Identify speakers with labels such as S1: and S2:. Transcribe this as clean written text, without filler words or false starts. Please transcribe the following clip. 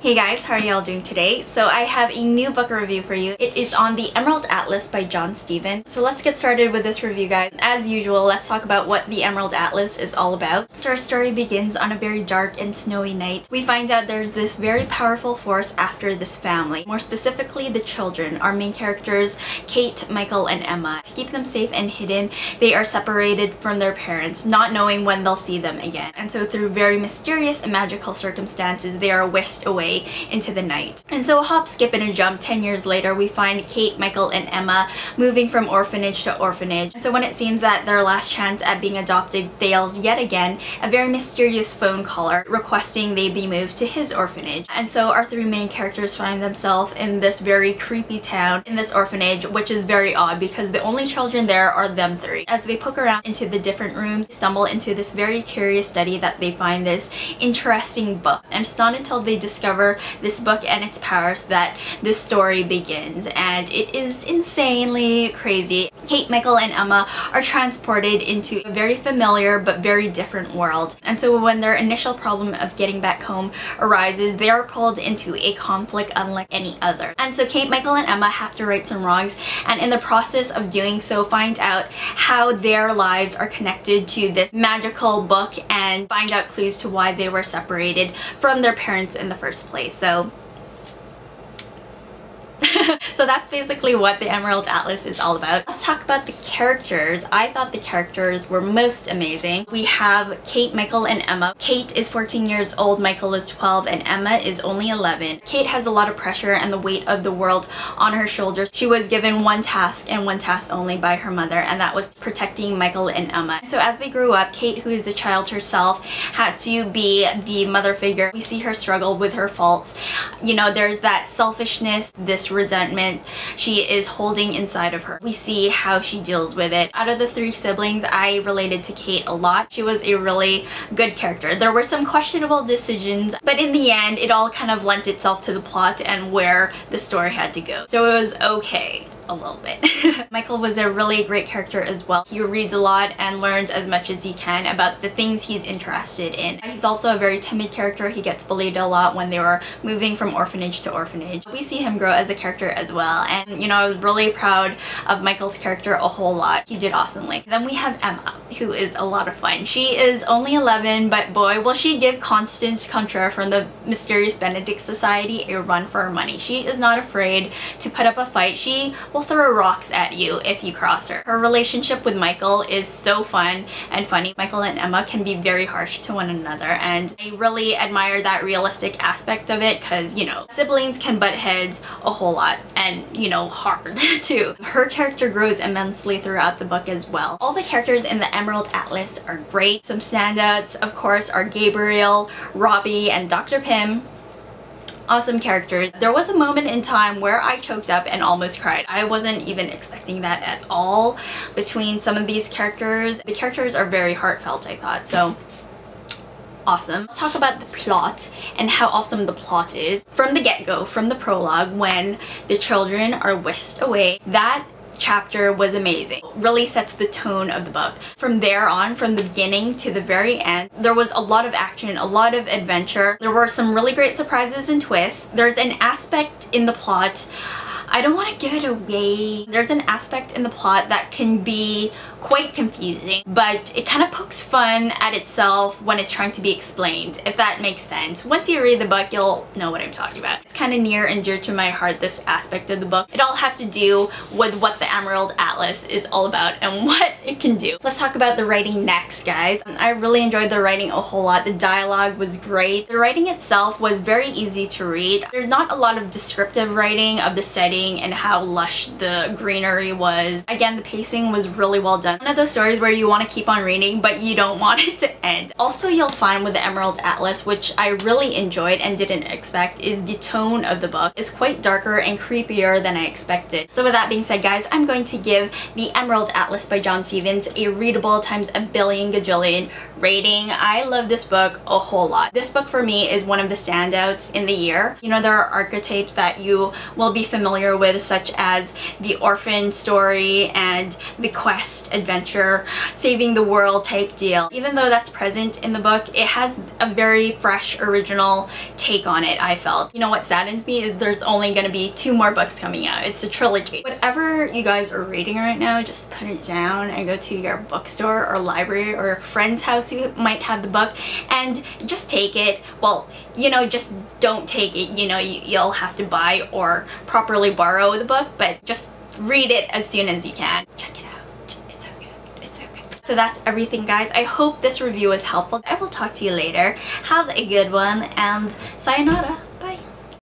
S1: Hey guys, how are y'all doing today? So I have a new book review for you. It is on The Emerald Atlas by John Stevens. So let's get started with this review, guys. As usual, let's talk about what The Emerald Atlas is all about. So our story begins on a very dark and snowy night. We find out there's this very powerful force after this family. More specifically, the children. Our main characters, Kate, Michael, and Emma. To keep them safe and hidden, they are separated from their parents, not knowing when they'll see them again. And so through very mysterious and magical circumstances, they are whisked away into the night. And so a hop, skip, and a jump, 10 years later, we find Kate, Michael, and Emma moving from orphanage to orphanage. And so when it seems that their last chance at being adopted fails yet again, a very mysterious phone caller requesting they be moved to his orphanage. And so our three main characters find themselves in this very creepy town, in this orphanage, which is very odd because the only children there are them three. As they poke around into the different rooms, they stumble into this very curious study that they find this interesting book. And it's not until they discover this book and its powers that this story begins, and it is insanely crazy. Kate, Michael, and Emma are transported into a very familiar but very different world. And so when their initial problem of getting back home arises, they are pulled into a conflict unlike any other. And so Kate, Michael, and Emma have to right some wrongs, and in the process of doing so, find out how their lives are connected to this magical book and find out clues to why they were separated from their parents in the first place. So that's basically what The Emerald Atlas is all about. Let's talk about the characters. I thought the characters were most amazing. We have Kate, Michael, and Emma. Kate is 14 years old, Michael is 12, and Emma is only 11. Kate has a lot of pressure and the weight of the world on her shoulders. She was given one task and one task only by her mother, and that was protecting Michael and Emma. So as they grew up, Kate, who is a child herself, had to be the mother figure. We see her struggle with her faults. You know, there's that selfishness, this resentment she is holding inside of her. We see how she deals with it. Out of the three siblings, I related to Kate a lot. She was a really good character. There were some questionable decisions, but in the end, it all kind of lent itself to the plot and where the story had to go. So it was okay. A little bit. Michael was a really great character as well. He reads a lot and learns as much as he can about the things he's interested in. He's also a very timid character. He gets bullied a lot when they were moving from orphanage to orphanage. We see him grow as a character as well, and you know, I was really proud of Michael's character a whole lot. He did awesomely. Then we have Emma, who is a lot of fun. She is only 11, but boy, will she give Constance Contraire from the Mysterious Benedict Society a run for her money. She is not afraid to put up a fight. She will throw rocks at you if you cross her. Her relationship with Michael is so fun and funny. Michael and Emma can be very harsh to one another, and I really admire that realistic aspect of it because, you know, siblings can butt heads a whole lot, and, you know, hard too. Her character grows immensely throughout the book as well. All the characters in the Emerald Atlas are great. Some standouts, of course, are Gabriel, Robbie, and Dr. Pym. Awesome characters. There was a moment in time where I choked up and almost cried. I wasn't even expecting that at all between some of these characters. The characters are very heartfelt, I thought, so awesome. Let's talk about the plot and how awesome the plot is. From the get-go, from the prologue, when the children are whisked away, that chapter was amazing. It really sets the tone of the book. From there on, from the beginning to the very end, there was a lot of action, a lot of adventure. There were some really great surprises and twists. There's an aspect in the plot, I don't want to give it away. There's an aspect in the plot that can be quite confusing, but it kind of pokes fun at itself when it's trying to be explained, if that makes sense. Once you read the book, you'll know what I'm talking about. It's kind of near and dear to my heart, this aspect of the book. It all has to do with what the Emerald Atlas is all about and what it can do. Let's talk about the writing next, guys. I really enjoyed the writing a whole lot. The dialogue was great. The writing itself was very easy to read. There's not a lot of descriptive writing of the setting and how lush the greenery was. Again, the pacing was really well done. One of those stories where you want to keep on reading but you don't want it to end. Also, you'll find with the Emerald Atlas, which I really enjoyed and didn't expect, is the tone of the book is quite darker and creepier than I expected. So with that being said, guys, I'm going to give The Emerald Atlas by John Stevens a readable times a billion gajillion rating. I love this book a whole lot. This book for me is one of the standouts in the year. You know, there are archetypes that you will be familiar with, such as the orphan story and the quest adventure, saving the world type deal. Even though that's present in the book, it has a very fresh, original take on it, I felt. You know what saddens me is there's only gonna be 2 more books coming out. It's a trilogy. Whatever you guys are reading right now, just put it down and go to your bookstore or library or a friend's house who might have the book and just take it. Well, you know, just don't take it. You know, you'll have to buy or properly borrow the book, but just read it as soon as you can. Check it out. It's so good. It's so good. So that's everything, guys. I hope this review was helpful. I will talk to you later. Have a good one and sayonara.